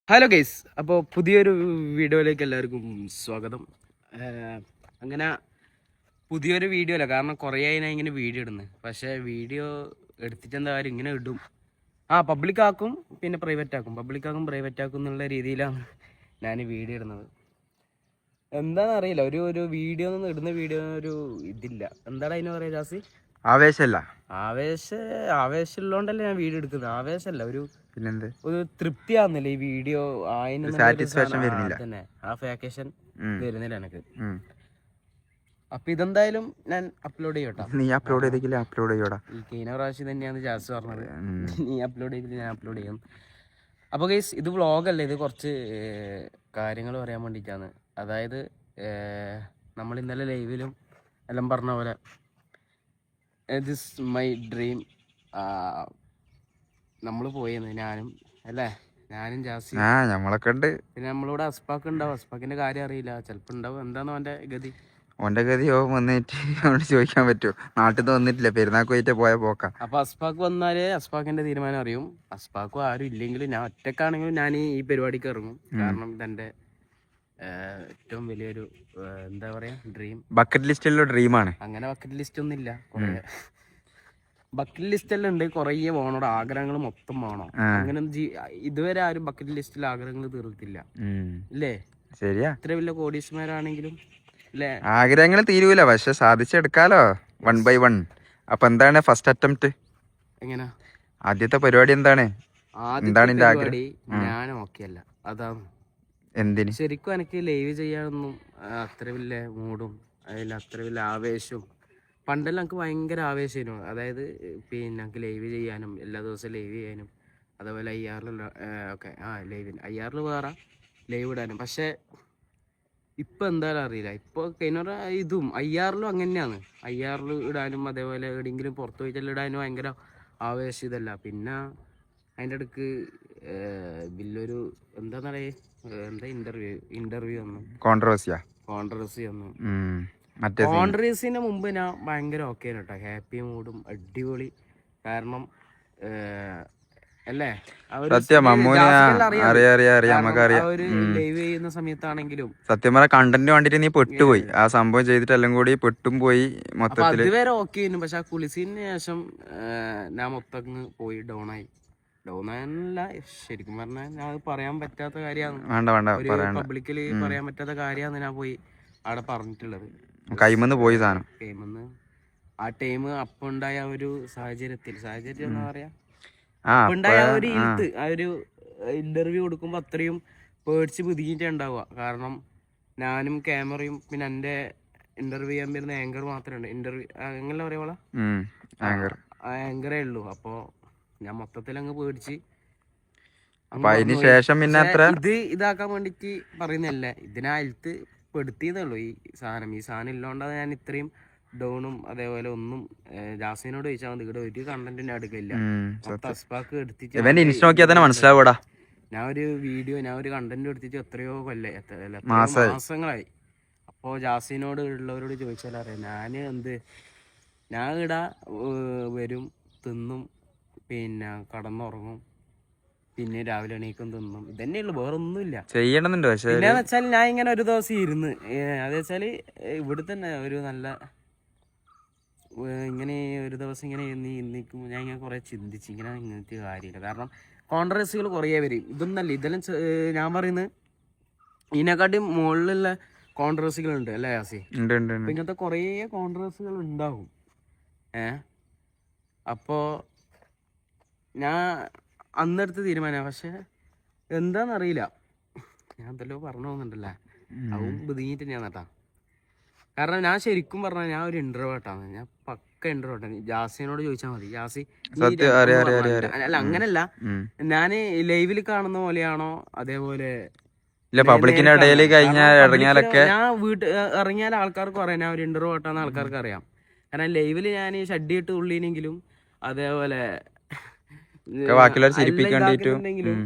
Hello guys, അപ്പോൾ പുതിയൊരു വീഡിയോയിലേക്ക് എല്ലാവർക്കും സ്വാഗതം. അങ്ങനെ പുതിയൊരു വീഡിയോ അല്ല, കാരണം കുറേ ഞാൻ ഇങ്ങനെ വീഡിയോ ഇടുന്നത്. പക്ഷേ വീഡിയോ എടുത്തിട്ട് എന്താ കാര്യം, ഇങ്ങനെ ഇടും. പബ്ലിക് ആക്കും, പിന്നെ പ്രൈവറ്റ് ആക്കും, പബ്ലിക് ആക്കും പ്രൈവറ്റ് ആക്കും എന്നുള്ള രീതിയിലാണ് ഞാൻ വീഡിയോ ഇടുന്നത്. എന്താണെന്ന് അറിയില്ല, ഒരു വീഡിയോ ഒന്നും ഇടുന്ന വീഡിയോ ഒരു ഇതില്ല. എന്താണ് അതിന് പറയുക ജാസി? ആവേശമല്ല, ആവേശമുള്ളതുകൊണ്ടല്ലേ ഞാൻ വീഡിയോ എടുക്കുന്നത്. ആവേശമല്ല, പിന്നെന്ത്, ഒരു തൃപ്തിയാവുന്നില്ല ഈ വീഡിയോ. സാറ്റിസ്ഫാക്ഷൻ വരുന്നില്ല. തന്നെ ആ ഫാക്കേഷൻ വരുന്നില്ല എനിക്ക്. അപ്പൊ ഇതെന്തായാലും ഞാൻ അപ്ലോഡ് ചെയ്യട്ടോ. നീ അപ്ലോഡ് ചെയ്തെങ്കിൽ അപ്ലോഡ് ചെയ്യോടാ. ഈ കഴിഞ്ഞ പ്രാവശ്യം തന്നെയാണ് ജാസ് പറഞ്ഞത്, നീ അപ്ലോഡ് ചെയ്തില്ല ഞാൻ അപ്ലോഡ് ചെയ്യും. അപ്പോൾ ഗൈസ്, ഇത് വ്ളോഗല്ല, ഇത് കുറച്ച് കാര്യങ്ങൾ പറയാൻ വേണ്ടിയിട്ടാണ്. അതായത് നമ്മൾ ഇന്നലെ ലൈവിലും എല്ലാം പറഞ്ഞ പോലെ ദിസ് മൈ ഡ്രീം നമ്മൾ പോയെന്ന്, ഞാനും ജാസി, നമ്മളൊക്കെ ഉണ്ട്. പിന്നെ നമ്മളിവിടെ അസ്പാക്ക് ഉണ്ടാവും. അസ്പാക്കിന്റെ കാര്യം അറിയില്ല, ചിലപ്പോൾ ഉണ്ടാവും. എന്താണോ അവന്റെ ഗതി? ഓന്റെ ഗതി വന്നിട്ട് അവനോട് ചോദിക്കാൻ പറ്റുമോ? നാട്ടിൽ നിന്ന് വന്നിട്ടില്ല, പെരുന്നാൾക്ക് പോയിട്ട് പോയ പോക്കാം. അപ്പൊ അസ്പാക്ക് വന്നാലേ അസ്പാക്കിന്റെ തീരുമാനം അറിയും. അസ്പാക്കും ആരും ഇല്ലെങ്കിലും ഞാൻ ഒറ്റക്കാണെങ്കിലും ഞാൻ ഈ പരിപാടിക്ക് ഇറങ്ങും. കാരണം ഇതെന്റെ ഏറ്റവും വലിയൊരു എന്താ പറയാ ഡ്രീം, ബക്കറ്റ് ലിസ്റ്റിലുള്ള ഡ്രീമാണ്. അങ്ങനെ ബക്കറ്റ് ലിസ്റ്റ് ഒന്നും ഇല്ല, ബക്കറ്റ് ലിസ്റ്റ് എല്ലാം ഉണ്ട്, കുറേ പോകണോട് ആഗ്രഹങ്ങൾ മൊത്തം പോകണം. അങ്ങനെ ഇതുവരെ ആരും ബക്കറ്റ് ലിസ്റ്റിൽ ആഗ്രഹങ്ങൾ തീർത്തില്ല, ഇല്ലേ? ശരിയാ, ഇത്ര വലിയ കോടീശ്വരന്മാരാണെങ്കിലും അല്ലേ, ആഗ്രഹങ്ങൾ തീരൂല, പക്ഷെ സാധിച്ചെടുക്കാലോ 1 by 1. അപ്പൊ എന്താണ് ഫസ്റ്റ് അറ്റംപ്റ്റ്? എങ്ങനെ ആദ്യത്തെ പരിപാടി എന്താണ്? എന്താണ് നിന്റെ ആഗ്രഹം? ഞാൻ ഓക്കെയല്ല, അതാണ്. എന്തിന്? ശരിക്കും എനിക്ക് ലൈവ് ചെയ്യാനൊന്നും അത്ര വലിയ മൂഡും അതിൽ അത്ര വലിയ ആവേശവും. പണ്ടെല്ലാം എനിക്ക് ഭയങ്കര ആവേശമായിരുന്നു. അതായത് പിന്നെ എനിക്ക് ലൈവ് ചെയ്യാനും എല്ലാ ദിവസവും ലൈവ് ചെയ്യാനും, അതേപോലെ IRL ഒക്കെ IRL വേറെ ലൈവ് ഇടാനും. പക്ഷേ ഇപ്പം എന്തായാലും അറിയില്ല. ഇപ്പോൾ കഴിഞ്ഞ ഇതും IRലും അങ്ങനെ തന്നെയാണ്. IRL ഇടാനും അതേപോലെ എവിടെയെങ്കിലും പുറത്ത് പോയിട്ടെല്ലാം ഇടാനും ഭയങ്കര ആവേശം ഇതല്ല. പിന്നെ അതിൻ്റെ ഇടയ്ക്ക് വലിയൊരു എന്താന്ന് പറയുക, ഇന്റർവ്യൂ വന്നു, കോൺട്രവേഴ്സി വന്നു. കോൺട്രവേഴ്സിന് മുമ്പ് ഞാൻ ഭയങ്കര ഓക്കെ കേട്ടോ, ഹാപ്പി മൂഡും അടിപൊളി. കാരണം അല്ലേ, ലൈവ് ചെയ്യുന്ന സമയത്താണെങ്കിലും സത്യം പറഞ്ഞ കണ്ടന്റ് കണ്ടിട്ട് നീ പെട്ടുപോയി. ആ സംഭവം ചെയ്തിട്ട് എല്ലാം കൂടി പെട്ടും പോയി മൊത്തത്തിൽ. അതുവരെ ഓക്കെ ആയിരുന്നു, പക്ഷെ ആ കുളിസിന് ശേഷം ഞാൻ മൊത്തം പോയി ഡൗൺ ആയല്ല. ശരിക്കും പറഞ്ഞാൽ ഞാൻ പറയാൻ പറ്റാത്ത കാര്യമാണ്, പബ്ലിക്കലി പറയാൻ പറ്റാത്ത കാര്യമാണ് ഞാൻ പോയി അവിടെ പറഞ്ഞിട്ടുള്ളത്. കൈമന്ന് പോയി സാധനം. ആ ടൈം അപ്പൊ ഉണ്ടായ ഒരു സാഹചര്യം എന്താ പറയാ, ഉണ്ടായ ആ ഒരു ഇന്റർവ്യൂ കൊടുക്കുമ്പോ അത്രയും പേടിച്ച് പുതുങ്ങിയിട്ടേ ഉണ്ടാവുക. കാരണം ഞാനും ക്യാമറയും പിന്നെ എന്റെ ഇന്റർവ്യൂ ചെയ്യാൻ വരുന്ന ആങ്കർ മാത്രമേ ഉണ്ട്. ഇന്റർവ്യൂ എങ്ങനെ പറയാ, ആങ്കറേ ഉള്ളൂ. അപ്പൊ ഞാൻ മൊത്തത്തിൽ അങ്ങ് പേടിച്ച് ഇത് ഇതാക്കാൻ വേണ്ടിട്ട് പറയുന്നല്ലേ, ഇതിനകത്ത് പെടുത്തിയതേ ഈ സാധനം ഇല്ലാണ്ടാണ് ഞാൻ ഇത്രയും ഡൗണും അതേപോലെ ഒന്നും. ജാസിനോട് ചോദിച്ചാൽ മതി, ഇവിടെ ഒരു കണ്ടന്റിന്റെ അടുക്കില്ല. അസ്പാക്ക് എടുത്തിട്ട് ഞാൻ ഒരു കണ്ടന്റ് എടുത്തിട്ട് എത്രയോ മാസങ്ങളായി. അപ്പോ ജാസിനോട് ഉള്ളവരോട് ചോദിച്ചാൽ അറിയാം, ഞാൻ ഇടാ വരും, തിന്നും, പിന്നെ കടന്നുറങ്ങും, പിന്നെ രാവിലെ എണീക്കും, തിന്നും, ഇതന്നെ ഉള്ളു, വേറെ ഒന്നുമില്ല ചെയ്യണമെന്നുണ്ട്. പക്ഷേ പിന്നെന്ന് വെച്ചാൽ ഞാൻ ഇങ്ങനെ ഒരു ദിവസം ഇരുന്ന് അത് വെച്ചാല് ഇവിടെ തന്നെ ഒരു നല്ല ഇങ്ങനെ ഒരു ദിവസം ഇങ്ങനെ നിൽക്കുമ്പോൾ ഞാൻ ഇങ്ങനെ കുറെ ചിന്തിച്ച് ഇങ്ങനത്തെ കാര്യമില്ല. കാരണം കോൺട്രവേഴ്സികൾ കുറേ വരും. ഇതൊന്നല്ല, ഇതെല്ലാം ഞാൻ പറയുന്നത് ഇതിനെക്കാട്ടി മുകളിലുള്ള കോൺട്രവേഴ്സികളുണ്ട് അല്ലേ യാസി? ഇങ്ങനത്തെ കുറേ കോൺട്രവേഴ്സികൾ ഉണ്ടാവും. അപ്പോ ഞാൻ അന്നെടുത്ത് തീരുമാനം. പക്ഷെ എന്താന്നറിയില്ല, ഞാൻ എന്തെല്ലോ പറഞ്ഞു പോകുന്നുണ്ടല്ലേ, അതും ബുദ്ധിമുട്ട് തന്നെയാണ് കേട്ടാ. കാരണം ഞാൻ ശരിക്കും പറഞ്ഞാൽ ഞാൻ ഒരു ഇൻട്രോവേർട്ടാണ്, ഞാൻ പക്ക ഇൻട്രോവേർട്ടാണ്. ജാസിനോട് ചോദിച്ചാൽ മതി, ജാസി അല്ല അങ്ങനല്ല, ഞാൻ ലൈവിൽ കാണുന്ന പോലെയാണോ അതേപോലെ പബ്ലിക്കിന്റെ ഇടയിൽ ഇറങ്ങിയാലൊക്കെ, ഞാൻ ഇറങ്ങിയാൽ ആൾക്കാർക്ക് അറിയാം ഞാൻ ഒരു ഇൻട്രോവേർട്ടാന്ന് ആൾക്കാർക്ക് അറിയാം. കാരണം ലൈവില് ഞാൻ ഷഡ്ഡിയിട്ട് ഉള്ളിനെങ്കിലും അതേപോലെ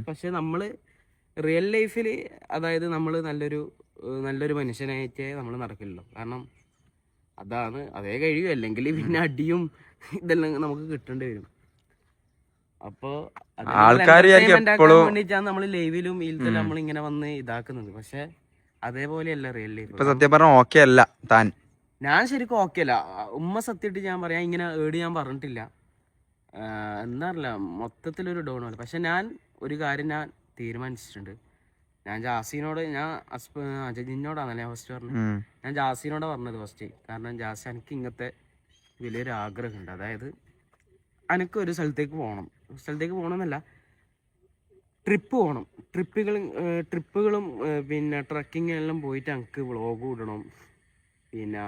പക്ഷെ നമ്മള് റിയൽ ലൈഫില് അതായത് നമ്മള് നല്ലൊരു മനുഷ്യനായിട്ടേ നമ്മൾ നടക്കില്ലല്ലോ. കാരണം അതേ കഴിയും, അല്ലെങ്കിൽ പിന്നെ അടിയും ഇതെല്ലാം നമുക്ക് കിട്ടേണ്ടി വരും. അപ്പൊ ആൾക്കാര് വിചാരിക്കും എപ്പോഴും വേണ്ടിട്ടാണ് നമ്മള് ലൈവിലും ഇതിലും നമ്മൾ ഇങ്ങനെ വന്ന് ഇതാക്കുന്നത്. പക്ഷെ അതേപോലെയല്ല റിയൽ ലൈഫ്. ഇപ്പൊ സത്യം പറഞ്ഞ ഓക്കെ അല്ല താൻ. ഞാൻ ശരിക്കും ഓക്കെ അല്ല. ഉമ്മ സത്യമായിട്ട് ഞാൻ പറയാം, ഇങ്ങനെ ഞാൻ പറഞ്ഞിട്ടില്ല. എന്താ അറിയില്ല, മൊത്തത്തിലൊരു ഡൗൺ പോലെ. പക്ഷെ ഞാൻ ഒരു കാര്യം ഞാൻ തീരുമാനിച്ചിട്ടുണ്ട്. ഞാൻ ജാസിനോട്, ഞാൻ അജജിനോടാണല്ലേ ഫസ്റ്റ് പറഞ്ഞത്. ഞാൻ ജാസിനോടാ പറഞ്ഞത് ഫസ്റ്റ്. കാരണം ജാസി, എനിക്ക് ഇങ്ങനത്തെ വലിയൊരു ആഗ്രഹമുണ്ട്. അതായത് എനിക്ക് ഒരു സ്ഥലത്തേക്ക് പോകണമെന്നല്ല, ട്രിപ്പ് പോകണം. ട്രിപ്പുകളും പിന്നെ ട്രക്കിങ് എല്ലാം പോയിട്ട് എനിക്ക് വ്ളോഗ് ഇടണം. പിന്നെ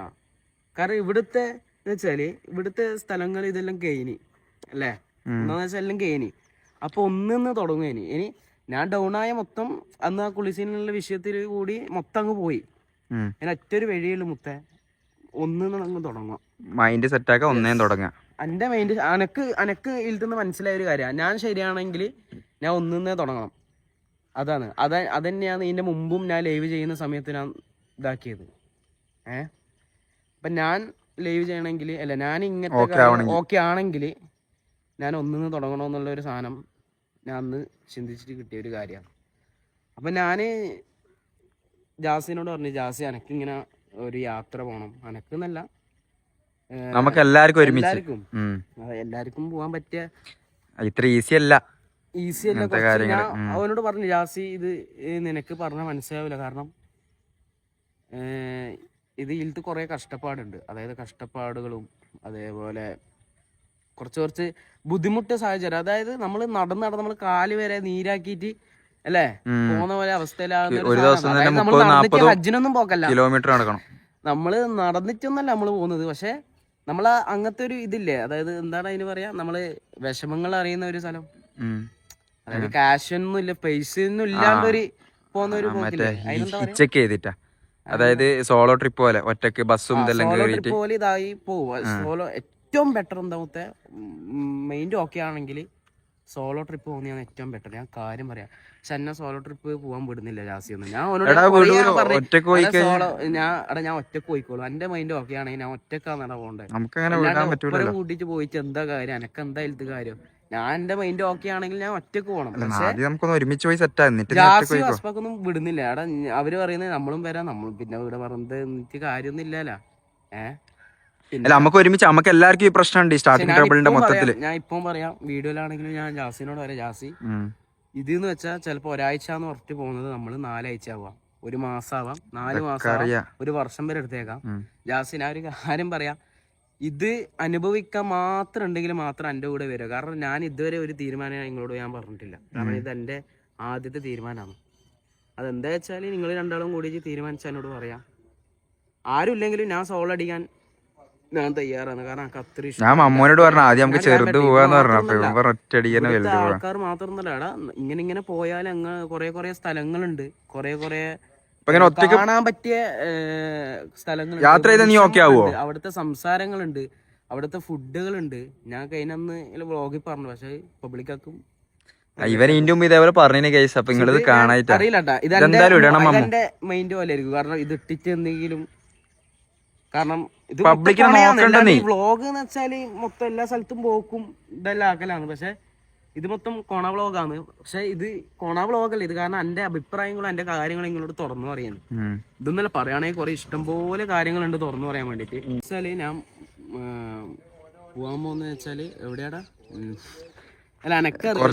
കാരണം ഇവിടുത്തെ എന്ന് വെച്ചാല് ഇവിടുത്തെ സ്ഥലങ്ങൾ ഇതെല്ലാം കഴിഞ്ഞ് അല്ലേ, എന്താന്ന് വെച്ചാൽ എല്ലാം കഴിഞ്ഞ്. അപ്പൊ ഒന്നിന്ന് തുടങ്ങും. ഇനി ഞാൻ ഡൗൺ ആയ മൊത്തം അന്ന് ആ കുളിസീനുള്ള വിഷയത്തിൽ കൂടി മൊത്തം അങ്ങ് പോയി. ഞാൻ ഒറ്റൊരു വഴിയുള്ളൂ മുത്തേ, ഒന്നിന്ന് അങ്ങ് തുടങ്ങാം. മൈൻഡ് സെറ്റാക്കാൻ ഒന്നേം തുടങ്ങാം. എൻ്റെ മൈൻഡ് അനക്ക് ഇതിൽ മനസ്സിലായ ഒരു കാര്യമാണ്. ഞാൻ ശരിയാണെങ്കിൽ ഞാൻ ഒന്നിന്നേ തുടങ്ങണം. അതന്നെയാണ് ഇതിന്റെ മുമ്പും ഞാൻ ലൈവ് ചെയ്യുന്ന സമയത്ത് ഞാൻ ഇതാക്കിയത്. അപ്പം ഞാൻ ലൈവ് ചെയ്യണമെങ്കിൽ അല്ല, ഞാൻ ഇങ്ങനത്തെ ഓക്കെ ആണെങ്കിൽ ഞാൻ ഒന്നിന്ന് തുടങ്ങണമെന്നുള്ളൊരു സാധനം ഞാൻ അന്ന് ചിന്തിച്ചിട്ട് കിട്ടിയ ഒരു കാര്യമാണ്. അപ്പം ഞാൻ ജാസിനോട് പറഞ്ഞു, ജാസി എനക്കിങ്ങനെ ഒരു യാത്ര പോകണം. എനക്കെന്നല്ല, നമുക്ക് എല്ലാവർക്കും എല്ലാവർക്കും പോകാൻ പറ്റിയ ഇത്ര ഈസി അല്ല. ഞാൻ അവനോട് പറഞ്ഞു, ജാസി ഇത് നിനക്ക് പറഞ്ഞാൽ മനസ്സിലാവില്ല. കാരണം ഇതിലത്ത് കുറേ കഷ്ടപ്പാടുണ്ട്. അതായത് കഷ്ടപ്പാടുകളും അതേപോലെ കുറച്ച് ബുദ്ധിമുട്ട് സാഹചര്യം. അതായത് നമ്മൾ നടന്ന് നമ്മൾ കാല് വരെ നീരാക്കിയിട്ട് അല്ലേ പോകുന്ന പോലെ അവസ്ഥയിലാകുന്ന ഹജ്ജിനൊന്നും പോക്കല്ല, കിലോമീറ്റർ നടക്കണം. നമ്മള് നടന്നിട്ടൊന്നല്ല നമ്മള് പോകുന്നത്. പക്ഷെ നമ്മള് അങ്ങനത്തെ ഒരു ഇതില്ലേ, അതായത് എന്താണ് അതിന് പറയാ, നമ്മള് വിഷമങ്ങൾ അറിയുന്ന ഒരു സ്ഥലം. അതായത് ക്യാഷ് ഒന്നും ഇല്ല, പൈസ ഒന്നും ഇല്ലാണ്ടൊരു പോകുന്ന ഒരു ചെക്ക് ചെയ്തിട്ടാ. അതായത് സോളോ ട്രിപ്പ് പോലെ ഒറ്റക്ക് ബസ്സും ഇതെല്ലാം ട്രിപ്പ് പോലെ ഇതായി പോവുക. സോളോ ഏറ്റവും ബെറ്റർ എന്താമത്തെ മൈൻഡ് ഓക്കെ ആണെങ്കിൽ സോളോ ട്രിപ്പ് പോകുന്നതാണ് ഏറ്റവും ബെറ്റർ. ഞാൻ കാര്യം പറയാം. പക്ഷെ എന്നെ സോളോ ട്രിപ്പ് പോകാൻ വിടുന്നില്ല ജാസി ഒന്നും. ഞാൻ ഞാൻ ഒറ്റക്ക് പോയിക്കോളും. എന്റെ മൈൻഡ് ഓക്കെ ആണെങ്കിൽ ഞാൻ ഒറ്റക്കാണ് പോകേണ്ടത്. കൂട്ടിട്ട് പോയിട്ട് എന്താ കാര്യം, എനക്ക് എന്താ ഇത് കാര്യം. ഞാൻ എന്റെ മൈൻഡ് ഓക്കെ ആണെങ്കിൽ ഞാൻ ഒറ്റക്ക് പോകണം. ജാസി ഹസ്ബക്കൊന്നും വിടുന്നില്ല. അവര് പറയുന്നത് നമ്മളും വരാം, നമ്മൾ പിന്നെ ഇവിടെ പറഞ്ഞത് എനിക്ക് കാര്യമൊന്നും ഇല്ലല്ലോ. നമുക്ക് ഒരുമിച്ച് നമുക്ക് എല്ലാവർക്കും ഈ പ്രശ്നമുണ്ട് സ്റ്റാർട്ടിംഗ് ട്രബിളിന്റെ മൊത്തത്തില്. ഞാൻ ഇപ്പം പറയാം, വീഡിയോയിലാണെങ്കിലും ഞാൻ ജാസിനോട് പറയാം, ജാസി ഇതെന്ന് വെച്ചാൽ ചിലപ്പോ ഒരാഴ്ച എന്ന് പറഞ്ഞിട്ട് പോകുന്നത് നമ്മൾ 4 ആഴ്ച ആവാം, 1 മാസം ആവാം, 4 മാസം ആവാം, 1 വർഷം വരെ എടുത്തേക്കാം. ജാസി ഞാൻ ഒരു കാര്യം പറയാം, ഇത് അനുഭവിക്കാൻ മാത്രം ഉണ്ടെങ്കിൽ മാത്രം എൻ്റെ കൂടെ വരിക. കാരണം ഞാൻ ഇതുവരെ ഒരു തീരുമാനം നിങ്ങളോട് ഞാൻ പറഞ്ഞിട്ടില്ല. കാരണം ഇത് എൻ്റെ ആദ്യത്തെ തീരുമാനമാണ്. അതെന്താ വെച്ചാൽ നിങ്ങൾ രണ്ടാളും കൂടി തീരുമാനിച്ചാൽ എന്നോട് പറയാം. ആരും ഇല്ലെങ്കിലും ഞാൻ സോൾ അടിക്കാൻ ഞാൻ തയ്യാറാണ്. കാരണം ഞാൻ അമ്മോനോട് പറഞ്ഞു ആദ്യം നമുക്ക് ചെറുത് പോവാന്ന് പറഞ്ഞു. ആൾക്കാർ മാത്രമൊന്നുമല്ല, എടാ ഇങ്ങനെ പോയാൽ അങ്ങ് കുറെ സ്ഥലങ്ങളുണ്ട്, കുറെ കാണാൻ പറ്റിയ സ്ഥലങ്ങൾ, യാത്ര ചെയ്താൽ നീ ഓക്കെ ആവോ? അവിടുത്തെ സംസാരങ്ങളുണ്ട്, അവിടുത്തെ ഫുഡുകളുണ്ട്. ഞാൻ കഴിഞ്ഞന്ന് വ്ളോഗിൽ പറഞ്ഞു, പക്ഷെ പബ്ലിക്കാക്കും ഇവൻ ഇതിന്റെ മുമ്പ് ഇതേപോലെ പറഞ്ഞു കേസ്. അപ്പൊ നിങ്ങളിത് കാണാൻ അറിയില്ല. ഇതെന്റെ മൈൻഡ് പോലെ ആയിരിക്കും. കാരണം ഇത് ഇട്ടിട്ട് എന്തെങ്കിലും, കാരണം ഇത് വ്ളോഗ് എന്ന് വെച്ചാല് മൊത്തം എല്ലാ സ്ഥലത്തും പോക്കും ഇതെല്ലാം ആക്കലാണ്. പക്ഷെ ഇത് മൊത്തം കോണ വ്ളോഗാണ്. പക്ഷെ ഇത് കോണ വ്ളോഗല്ല ഇത്. കാരണം എന്റെ അഭിപ്രായങ്ങളും എന്റെ കാര്യങ്ങളും നിങ്ങളോട് തുറന്നു പറയുന്നു. ഇതൊന്നല്ല, പറയുകയാണെങ്കിൽ കുറെ ഇഷ്ടംപോലെ കാര്യങ്ങളുണ്ട് തുറന്നു പറയാൻ വേണ്ടിട്ട്. വെച്ചാല് ഞാൻ പോവാൻ പോകുന്ന വെച്ചാല് എവിടെയാടാ, അല്ല എനക്കറിയാം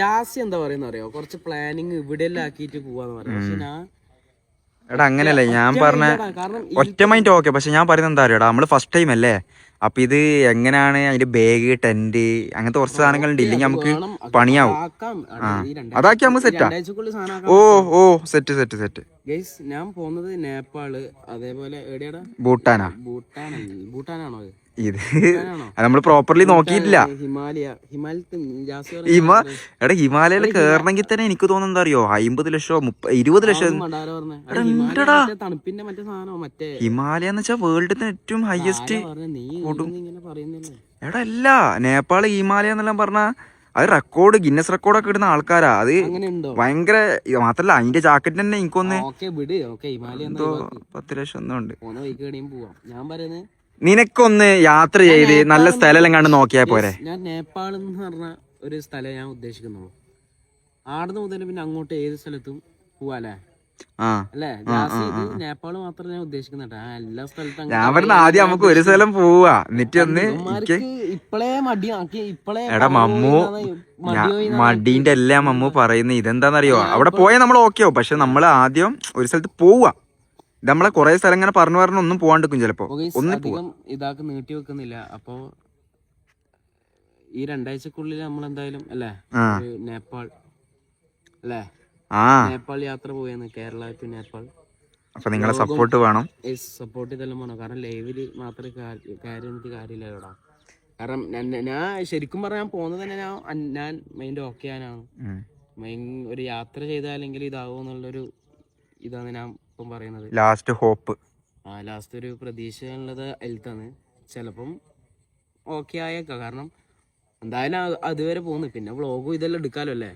ജാസി എന്താ പറയുന്ന അറിയോ, കുറച്ച് പ്ലാനിങ് ഇവിടെ എല്ലാം ആക്കിയിട്ട് പോവാന്ന് പറയാം. പക്ഷെ ഞാൻ എടാ അങ്ങനെയല്ലേ ഞാൻ പറഞ്ഞ ഒറ്റ മൈൻഡ് ഓക്കെ. പക്ഷെ ഞാൻ പറയുന്നത് എന്താ അറിയാടാ, നമ്മള് ഫസ്റ്റ് ടൈം അല്ലേ. അപ്പൊ ഇത് എങ്ങനെയാണ് അതിന്റെ ബാഗ്, ടെന്റ്, അങ്ങനത്തെ കുറച്ച് സാധനങ്ങളുണ്ട്. ഇല്ലെങ്കിൽ നമുക്ക് പണിയാവും. അതാക്കി നമുക്ക് സെറ്റാ. ഓ സെറ്റ്. ഞാൻ പോകുന്നത് നേപ്പാള്, അതേപോലെ ഭൂട്ടാനാണോ ഇത് നമ്മള് പ്രോപ്പർലി നോക്കിയിട്ടില്ല. എടാ ഹിമാലയയിൽ കേറണമെങ്കിൽ തന്നെ എനിക്ക് തോന്നുന്നത് എന്താ അറിയോ, 50 ലക്ഷം 20 ലക്ഷം. ഹിമാലയ എന്ന് വെച്ചാൽ വേൾഡിൽ ഏറ്റവും ഹയസ്റ്റ്. എടാ അല്ല, നേപ്പാള് ഹിമാലയ എന്നെല്ലാം പറഞ്ഞ അത് റെക്കോർഡ്, ഗിന്നസ് റെക്കോർഡൊക്കെ ഇടുന്ന ആൾക്കാരാ. അത് ഭയങ്കര. മാത്രല്ല അതിന്റെ ജാക്കറ്റ് തന്നെ എനിക്കൊന്ന് 10 ലക്ഷം ഒന്നും ഉണ്ട്. നിനക്കൊന്ന് യാത്ര ചെയ്ത് നല്ല സ്ഥലം കണ്ട് നോക്കിയാ പോരെ. ഞാൻ നേപ്പാൾ എന്ന് പറഞ്ഞ ഒരു സ്ഥലം ഞാൻ ഉദ്ദേശിക്കുന്നുള്ളൂ. ആടുന്ന് മുതൽ പിന്നെ അങ്ങോട്ട് ഏത് സ്ഥലത്തും പോവാല്ലേ അല്ലേ? നേപ്പാള് മാത്രം ഞാൻ ഉദ്ദേശിക്കുന്നുണ്ട്. എല്ലാ സ്ഥലത്തും ഞാൻ പറഞ്ഞ ആദ്യം നമുക്ക് ഒരു സ്ഥലം പോവാ, എന്നിട്ട് ഒന്ന് ഇപ്പളേ മടിയാക്കി ഇപ്പളേ. എടാ മമ്മു, മടീന്റെ എല്ലാം മമ്മു പറയുന്നത് ഇതെന്താന്നറിയോ, അവിടെ പോയാൽ നമ്മൾ ഓക്കെ ആവും. പക്ഷെ നമ്മൾ ആദ്യം ഒരു സ്ഥലത്ത് പോവാ. ഇത് നമ്മളെ കുറെ സ്ഥലം ഇങ്ങനെ പറഞ്ഞു ഒന്നും പോവാണ്ടിരിക്കും ചിലപ്പോ. അധികം ഇതാക്കി നീട്ടി വെക്കുന്നില്ല. അപ്പൊ ഈ 2 ആഴ്ചക്കുള്ളിൽ നമ്മൾ എന്തായാലും അല്ലേ നേപ്പാൾ അല്ലേ, നേപ്പാൾ യാത്ര പോയെന്ന്, കേരള ടു നേപ്പാൾ. അപ്പൊ നിങ്ങളെ സപ്പോർട്ട് വേണം. സപ്പോർട്ട് ഇതെല്ലാം വേണം. കാരണം ലൈവില് മാത്രമേ കാര്യമില്ല ഇവിടെ. കാരണം ഞാൻ ശരിക്കും പറയാൻ പോകുന്നത് തന്നെ ഞാൻ മൈൻഡ് ഓക്കെ ആനാണ്. ഒരു യാത്ര ചെയ്താലെങ്കിൽ ഇതാവും എന്നുള്ളൊരു ഇതാണ് ഞാൻ ഇപ്പം പറയുന്നത്. ലാസ്റ്റ് ഹോപ്പ്, ലാസ്റ്റ് ഒരു പ്രതീക്ഷ ഉള്ളത് അതിൽത്താണ്. ചിലപ്പം ഓക്കെ ആയേക്കാം. കാരണം എന്തായാലും അതുവരെ പോകുന്നു. പിന്നെ വ്ളോഗും ഇതെല്ലാം എടുക്കാലോ അല്ലേ.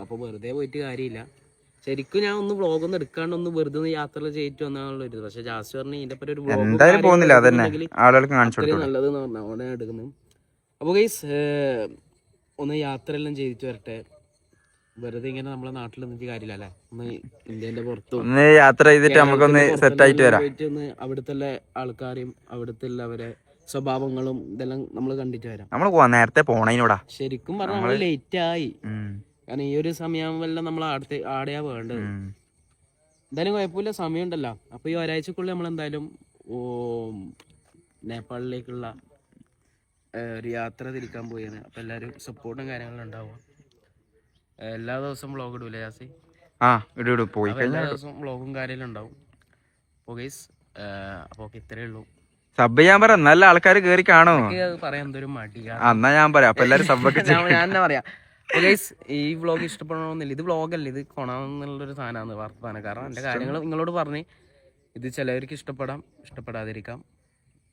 അപ്പൊ വെറുതെ പോയിട്ട് കാര്യമില്ല. ശരിക്കും ഞാൻ ഒന്ന് വ്ളോഗൊന്നും എടുക്കാണ്ട് ഒന്ന് വെറുതെ ഒന്ന് യാത്ര ചെയ്തിട്ട് വന്നാണല്ലോ ഇത്. പക്ഷെ ജാസ് പറഞ്ഞ് ഇതിന്റെ പറ്റി ഒരു നല്ലതെന്ന് പറഞ്ഞാൽ അവിടെ എടുക്കുന്നത്. അപ്പൊ ഗൈസ് ഒന്ന് യാത്ര എല്ലാം ചെയ്തിട്ട് വരട്ടെ. വെറുതെ ഇങ്ങനെ നമ്മളെ നാട്ടിൽ നിന്നിട്ട് കാര്യമില്ല അല്ലേ. ഒന്ന് ഇന്ത്യന്റെ പുറത്തും യാത്ര ചെയ്തിട്ട് നമുക്കൊന്ന് സെറ്റ് ആയിട്ട് വരാം. ഒന്ന് അവിടുത്തെ ആൾക്കാരെയും അവിടുത്തെ അവരെ സ്വഭാവങ്ങളും ഇതെല്ലാം നമ്മൾ കണ്ടിട്ട് വരാം. നമ്മൾ പോവാ, നേരത്തെ പോണേനോടാ. ശരിക്കും പറഞ്ഞാൽ നമ്മൾ ലേറ്റ് ആയി. കാരണം ഈ ഒരു സമയം വല്ല നമ്മൾ ആടെയാ വേണ്ടത്. എന്തായാലും കുഴപ്പമില്ല, സമയം ഉണ്ടല്ലോ. അപ്പൊ ഈ ഒരാഴ്ചക്കുള്ളിൽ നമ്മൾ എന്തായാലും നേപ്പാളിലേക്കുള്ള ഒരു യാത്ര തിരിക്കാൻ പോയാണ്. അപ്പൊ എല്ലാവരും സപ്പോർട്ടും കാര്യങ്ങളും ഉണ്ടാവും. എല്ലാ ദിവസവും വ്ളോഗ് ഇടൂലേ ജാസി? പോയി എല്ലാ ദിവസവും വ്ളോഗും കാര്യമെല്ലാം ഉണ്ടാവും. അപ്പോൾ ഗൈസ് അപ്പോൾ ഇത്രയേ ഉള്ളൂ. സബ് ചെയ്യാൻ പറ, നല്ല ആൾക്കാർ കേറി കാണോ. പറയാൻ എന്തൊരു മടി. എന്നാ ഞാൻ പറയാം. അപ്പൊ എല്ലാരും സബ്ബൊക്കെ ഞാൻ തന്നെ പറയാം. ഗൈസ് ഈ വ്ളോഗ് ഇഷ്ടപ്പെടണമെന്നില്ല. ഇത് വ്ളോഗല്ല, ഇത് കൊണമെന്നുള്ളൊരു സാധനമാണ്, വർത്തമാനം. കാരണം എൻ്റെ കാര്യങ്ങൾ നിങ്ങളോട് പറഞ്ഞ് ഇത് ചിലവർക്ക് ഇഷ്ടപ്പെടാം, ഇഷ്ടപ്പെടാതിരിക്കാം.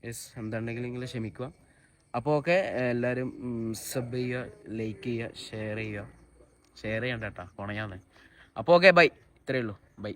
യെസ്, എന്താണെങ്കിലും നിങ്ങൾ ക്ഷമിക്കുക. അപ്പോൾ ഓക്കെ, എല്ലാവരും സബ് ചെയ്യുക, ലൈക്ക് ചെയ്യുക, ഷെയർ ചെയ്യണ്ട കേട്ടോ, കൊണയാന്ന്. അപ്പോൾ ഓക്കെ, ബൈ. ഇത്രയേ ഉള്ളൂ, ബൈ.